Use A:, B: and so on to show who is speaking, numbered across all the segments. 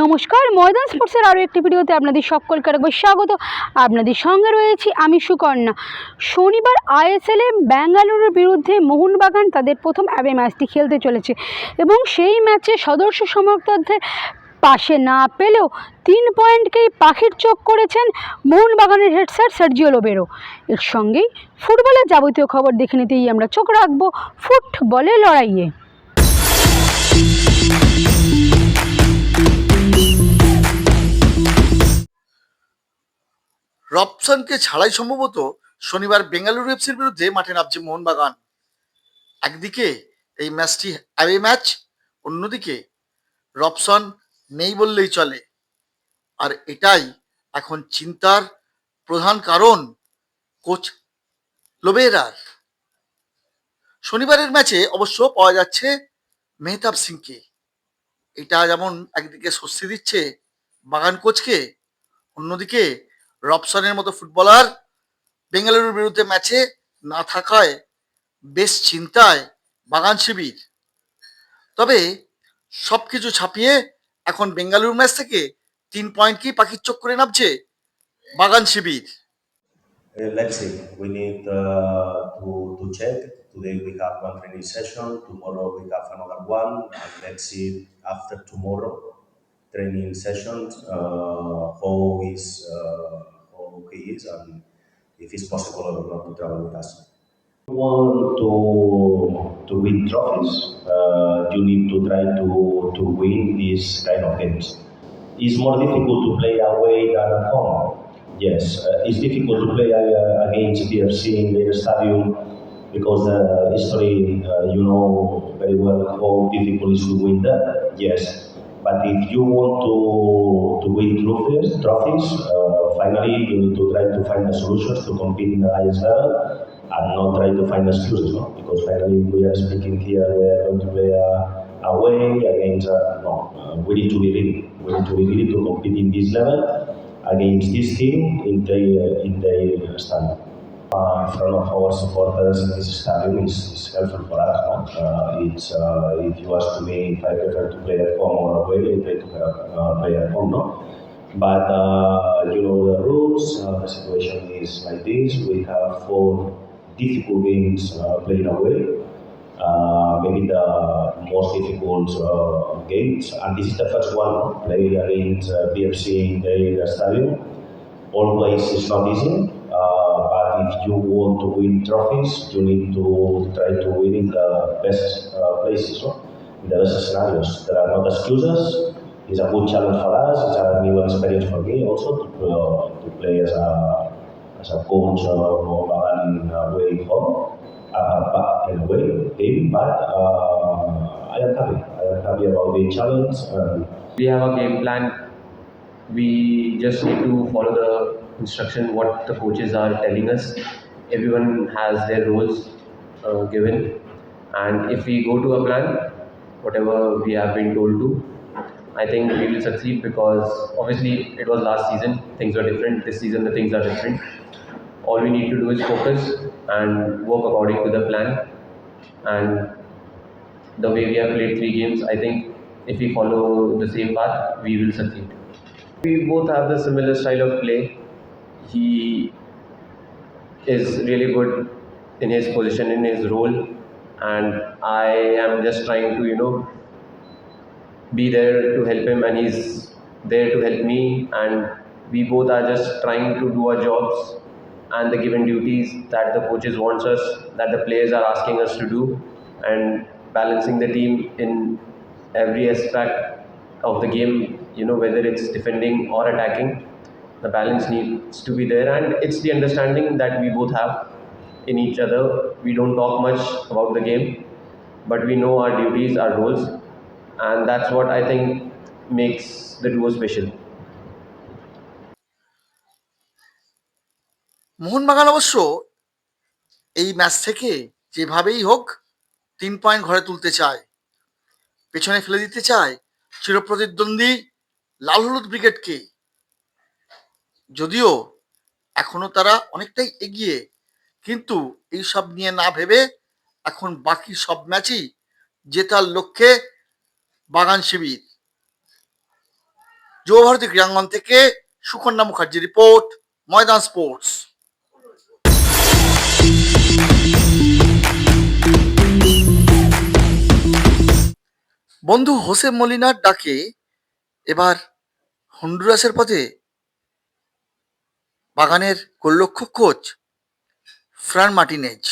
A: নমস্কার, ময়দান স্পোর্টসের আরও একটি ভিডিওতে আপনাদের সকলকে আরেকবার স্বাগত। আপনাদের সঙ্গে রয়েছি আমি সুকন্যা। শনিবার আইএসএলে বেঙ্গালুরুর বিরুদ্ধে মোহনবাগান তাদের প্রথম অ্যাওয়ে ম্যাচটি খেলতে চলেছে এবং সেই ম্যাচে সদস্য সমর্থকদের পাশে না পেলেও 3 পয়েন্টকেই পাখির চোখ করেছেন মোহনবাগানের হেড স্যার সার্জিও লোবেরো। এর সঙ্গেই ফুটবলের যাবতীয় খবর দেখে নিতেই আমরা চোখ রাখবো ফুটবলের লড়াইয়ে।
B: রবসনকে ছাড়াই সম্ভবত শনিবার বেঙ্গালুরু এফসির বিরুদ্ধে মাঠে নামছে মোহনবাগান। একদিকে এই ম্যাচটি অ্যাওয়ে ম্যাচ, অন্যদিকে রবসন নেই বললেই চলে, আর এটাই এখন চিন্তার প্রধান কারণ কোচ লোবেরার। শনিবারের ম্যাচে অবশ্য পাওয়া যাচ্ছে মেহতাব সিংকে। এটা যেমন একদিকে স্বস্তি দিচ্ছে বাগান কোচকে, অন্যদিকে রবসনের মতো ফুটবলার বেঙ্গালুরুর বিরুদ্ধে ম্যাচে না থাকায় বেশ চিন্তায় বাগান শিবির। তবে সবকিছু ছাপিয়ে এখন বেঙ্গালুরু ম্যাচ থেকে 3 পয়েন্ট কি পাখির চোখ করে নামছে বাগান শিবির।
C: Let's see. We need to check. Today we have one training session. Tomorrow we have another one. And let's see after tomorrow training sessions how he is and if it's possible or not to travel with us. If you want to win trophies, you need to try to win these kind of games. It's more difficult to play away than at home. Yes, it's difficult to play against BFC in their stadium because the history, you know very well how difficult it is to win there. Yes, but if you want to win trophies, finally you need to try to find the solutions to compete in the highest level and not try to find excuses, no? Because finally we are speaking here, we are going to play away against, we need to be ready. We need to be ready to compete in this level against this team in their stadium. In front of our supporters in this stadium is helpful for us. No? It's if you ask me if I prefer to play at home or away, I try to play at home. No? But you know the rules. The situation is like this. We have 4 difficult games played away. Maybe the most difficult games, and this is the first one, played against BFC in their stadium. Always it's not easy, but if you want to win trophies, you need to try to win in the best places, no? In the best scenarios. There are not excuses. It's a good challenge for us. It's a new experience for me also to play as a coach in away home. In a way, but I am happy. I am happy about the challenge.
D: We have a game plan. We just need to follow the instruction what the coaches are telling us. Everyone has their roles given, and if we go to a plan, whatever we have been told to, I think we will succeed because obviously it was last season, things were different. This season the things are different. All we need to do is focus and work according to the plan, and the way we have played 3 games, I think if we follow the same path, we will succeed. We both have the similar style of play. He is really good in his position, in his role, and I am just trying to be there to help him, and he's there to help me, and we both are just trying to do our jobs and the given duties that the coaches wants us, that the players are asking us to do, and balancing the team in every aspect of the game, whether it's defending or attacking. The balance needs to be there, and it's the understanding that we both have in each other. We don't talk much about the game, but we know our duties, our roles, and that's what I think makes the duo special.
B: Mohun Bagan অবশ্য এই match থেকে যেভাবেই হোক 3 point ঘরে তুলতে চায়, পেছনে ফেলে দিতে চায় চিরপ্রতিদ্বন্দ্বী লাল হলুদ ব্রিগেডকে। যদিও এখনো তারা অনেকটাই এগিয়ে, কিন্তু এই সব নিয়ে না ভেবে এখন বাকি সব ম্যাচই জেতার লক্ষ্যে বাগান শিবির। যুবভারতী ক্রীড়াঙ্গন থেকে সুকন্যা মুখার্জি রিপোর্ট, ময়দান স্পোর্টস। বন্ধু হোসে মলিনার ডাকে এবার হন্ডুরাসের পথে বাগানের গোলরক্ষক কোচ ফ্রান মার্টিনেজ।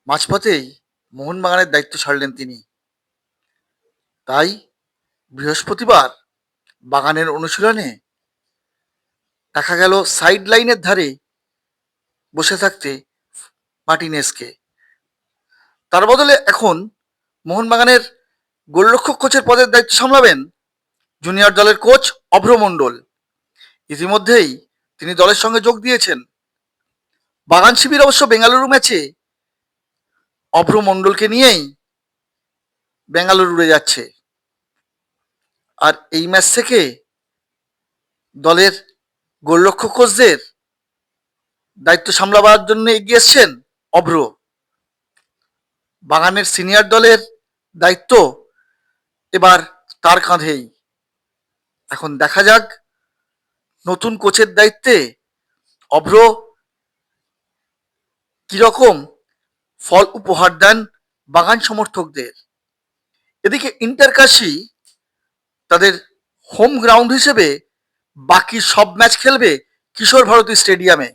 B: মাঝপথেই মোহনবাগানের দায়িত্ব ছাড়লেন তিনি। তাই বৃহস্পতিবার বাগানের অনুশীলনে দেখা গেল সাইড লাইনের ধারে বসে থাকতে মার্টিনেজকে। তার বদলে এখন মোহনবাগানের গোলরক্ষক কোচের পদের দায়িত্ব সামলাবেন জুনিয়র দলের কোচ অভ্র মণ্ডল। ইতিমধ্যেই তিনি দলের সঙ্গে যোগ দিয়েছেন। বাগান শিবির অবশ্য বেঙ্গালুরু ম্যাচে অভ্র মণ্ডলকে নিয়েই বেঙ্গালুরু উড়ে যাচ্ছে। আর এই ম্যাচ থেকে দলের গোলরক্ষক কোচদের দায়িত্ব সামলাবার জন্য এগিয়ে এসছেন অভ্র। বাগানের সিনিয়র দলের দায়িত্ব এবার তার কাঁধেই। এখন দেখা যাক নতুন কোচের দায়িত্বে অভ্র কিরকম ফল উপহার দেন বাগান সমর্থকদের। এদিকে ইন্টারকাশি তাদের হোম গ্রাউন্ড হিসেবে বাকি সব ম্যাচ খেলবে কিশোর ভারতী স্টেডিয়ামে।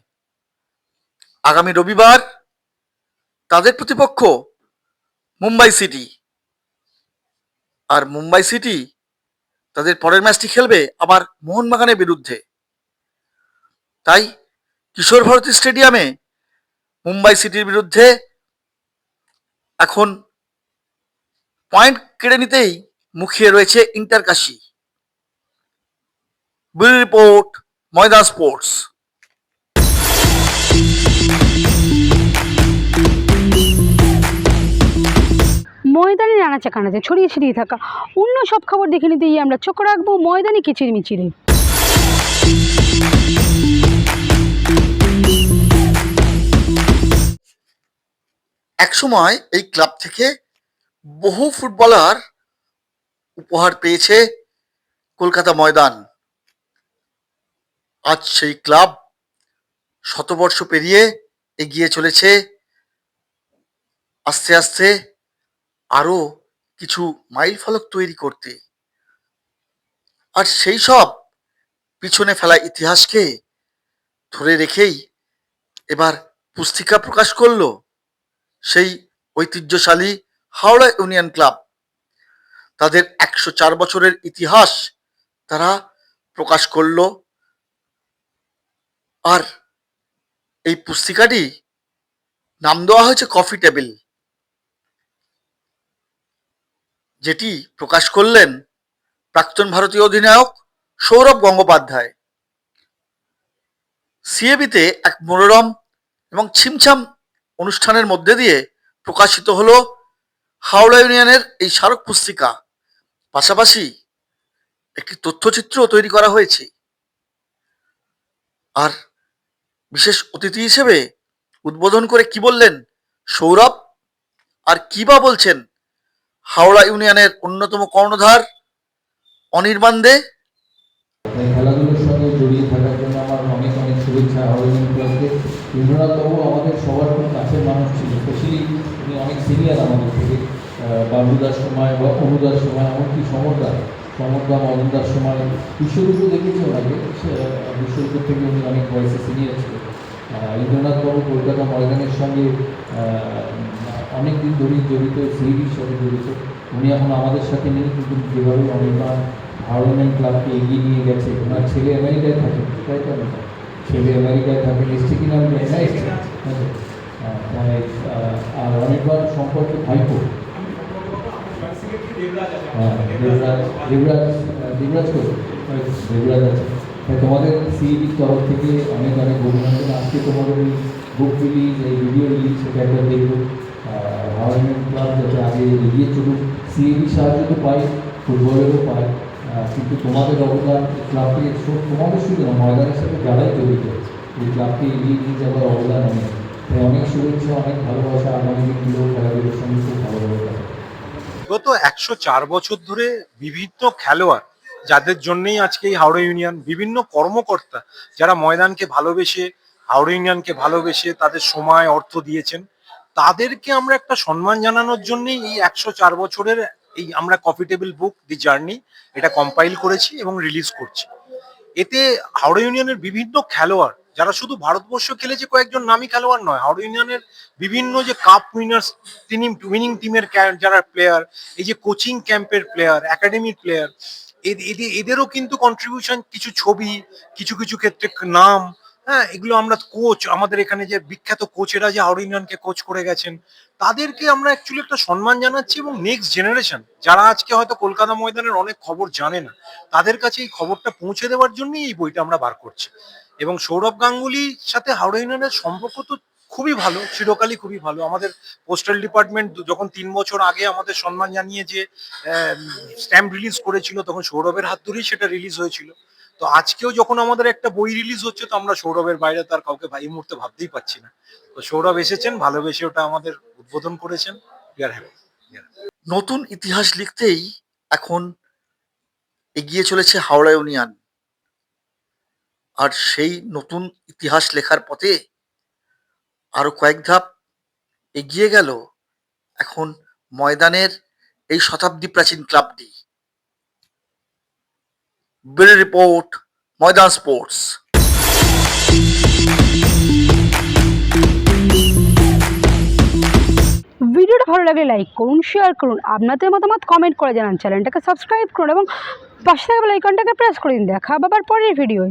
B: আগামী রবিবার তাদের প্রতিপক্ষ মুম্বাই সিটি, আর মুম্বাই সিটি তাদের পরের ম্যাচটি খেলবে আবার মোহনবাগানের বিরুদ্ধে। তাই কিশোর ভারতী স্টেডিয়ামে মুম্বাই সিটির বিরুদ্ধে এখন পয়েন্ট কেড়ে নিতেই মুখিয়ে রয়েছে ইন্টারকাশি। ব্যুরো রিপোর্ট, ময়দান স্পোর্টস।
A: ময়দানে নানাচা কানাচে ছড়িয়ে ছিটিয়ে থাকা অন্য সব খবর দেখে নিতেই আমরা চোখ রাখবো ময়দানে কিচিরমিচিরে।
B: একসময় এই ক্লাব থেকে বহু ফুটবলার উপহার পেয়েছে কলকাতা ময়দান। আজ সেই ক্লাব শতবর্ষ পেরিয়ে এগিয়ে চলেছে আস্তে আস্তে আরো কিছু মাইল ফলক তৈরি করতে। আর সেই সব পিছনে ফেলা ইতিহাসকে ধরে রেখেই এবার পুস্তিকা প্রকাশ করলো সেই ঐতিহ্যশালী হাওড়া ইউনিয়ন ক্লাব। তাদের 104 বছরের ইতিহাস তারা প্রকাশ করলো। আর এই পুস্তিকাটি নাম দেওয়া হয়েছে কফি টেবিল, যেটি প্রকাশ করলেন প্রাক্তন ভারতীয় অধিনায়ক সৌরভ গঙ্গোপাধ্যায়। সিএবিতে এক মনোরম এবং ছিমছাম অনুষ্ঠানের মধ্যে দিয়ে প্রকাশিত হলো হাওড়া ইউনিয়নের এই স্মারক পুস্তিকা। পাশাপাশি একটি তথ্যচিত্র তৈরি করা হয়েছে। আর বিশেষ অতিথি হিসেবে উদ্বোধন করে কি বললেন সৌরভ, আর কি বা বলছেন হাওড়া ইউনিয়নের অন্যতম কর্ণধার অনির্বাণ দে।
E: খেলাধুলোর সঙ্গে জড়িয়ে থাকার জন্য আমার অনেক অনেক শুভেচ্ছা হাওড়া ইউনিয়ন ক্লাবকে। ইন্দ্রনাথবাবু আমাদের সবার খুব কাছের মানুষ ছিল, স্পেশালি উনি অনেক সিনিয়র আমাদের থেকে। বাবুদার সময় বা অনুদার সময়, এমনকি সমরদা মদনদার সময়, বিশ্বরূপও দেখেছি ওনাকে। বিশ্বরূপের থেকে উনি অনেক বয়সে সিনিয়র ছিলেন। ইন্দ্রনাথবাবু কলকাতা ময়দানের সঙ্গে অনেক দিন ধরেই জড়িত, সিইডির সাথে জড়িত। উনি এখন আমাদের সাথে নেই, কিন্তু যেভাবে অনির্বাণ হাওড়া ইউনিয়ন ক্লাবকে এগিয়ে নিয়ে গেছে। ওনার ছেলে আমেরিকায় থাকে, তাই তো না? ছেলে আমেরিকায় থাকে, এসছে কিনা আমি জানি না, এসছে। আর অনির্বাণ সম্পর্কে ভাইপো দেবরাজ আছে। তাই তোমাদের সিইডির তরফ থেকে অনেক অনেক অভিনন্দন। আজকে তোমাদের এই বুক রিলিজ, এই ভিডিও রিলিজ, সেটা একটা দেখবো। হাওড়া ইউনিয়ন ক্লাব যাতে আগে এগিয়ে চলুক। সিইডির সাহায্য তো পাই, ফুটবলেরও পাই, কিন্তু তোমাদের অবদান ক্লাবকে, তোমাদের শুধু না, ময়দানের সাথে যারাই জড়িত এই ক্লাবকে এগিয়ে নিয়ে যাওয়ার অবদান অনেক। তাই অনেক শুভেচ্ছা, অনেক ভালোবাসা। আগামী দিনগুলো খেলাধুলোর সঙ্গে খুব ভালোভাবে।
F: গত 104 বছর ধরে বিভিন্ন খেলোয়াড় যাদের জন্যই আজকে এই হাওড়া ইউনিয়ন, বিভিন্ন কর্মকর্তা যারা ময়দানকে ভালোবেসে, হাওড়া ইউনিয়নকে ভালোবেসে তাদের সময় অর্থ দিয়েছেন, তাদেরকে আমরা একটা সম্মান জানানোর জন্যই এই 104 বছরের এই আমরা কফি টেবিল বুক দি জার্নি এটা কম্পাইল করেছি এবং রিলিজ করছি। এতে হাওড়া ইউনিয়নের বিভিন্ন খেলোয়াড় যারা শুধু ভারতবর্ষ খেলেছে, কয়েকজন নামী খেলোয়াড় নয়, হাওড়া ইউনিয়নের বিভিন্ন যে কাপ উইনার্স, উইনিং টিমের যারা প্লেয়ার, এই যে কোচিং ক্যাম্পের প্লেয়ার, একাডেমির প্লেয়ার, এদেরও কিন্তু কন্ট্রিবিউশন, কিছু ছবি, কিছু কিছু ক্ষেত্রে নাম, হ্যাঁ, এগুলো আমরা কোচ, আমাদের এখানে যে বিখ্যাত কোচেরা যে হাওড়া ইউনিয়নকে কোচ করে গেছেন, তাদেরকে আমরা অ্যাকচুয়ালি একটা সম্মান জানাচ্ছি। এবং নেক্সট জেনারেশন যারা আজকে হয়তো কলকাতা ময়দানের অনেক খবর জানে না, তাদের কাছে এই খবরটা পৌঁছে দেওয়ার জন্যই এই বইটা আমরা বার করছি। এবং সৌরভ গাঙ্গুলির সাথে হাওড়া ইউনিয়নের সম্পর্ক তো খুবই ভালো, চিরকালই খুবই ভালো। আমাদের পোস্টাল ডিপার্টমেন্ট যখন 3 বছর আগে আমাদের সম্মান জানিয়ে যে স্ট্যাম্প রিলিজ করেছিল, তখন সৌরভের হাত ধরেই সেটা রিলিজ হয়েছিল। তো আজকেও যখন আমাদের একটা বই রিলিজ হচ্ছে, তো আমরা সৌরভের বাইরে তার কাউকে এই মুহূর্তে ভাবতেই পাচ্ছি না। তো সৌরভ এসেছেন, ভালোবেসে ওটা আমাদের উদ্বোধন করেছেন।
B: নতুন ইতিহাস লিখতেই এখন এগিয়ে চলেছে হাওড়া ইউনিয়ন, আর সেই নতুন ইতিহাস লেখার পথে আরো কয়েক ধাপ এগিয়ে গেল এখন ময়দানের এই শতাব্দী প্রাচীন ক্লাবটি। ব্যুরো রিপোর্ট, ময়দান স্পোর্টস।
A: ভিডিওটা ভালো লাগলে লাইক করুন, শেয়ার করুন, আপনাদের মতামত কমেন্ট করে জানান, চ্যানেলটাকে সাবস্ক্রাইব করুন এবং পাশে থাকা বেল আইকনটাকে প্রেস করে দিন। দেখা আবার পরের ভিডিওয়।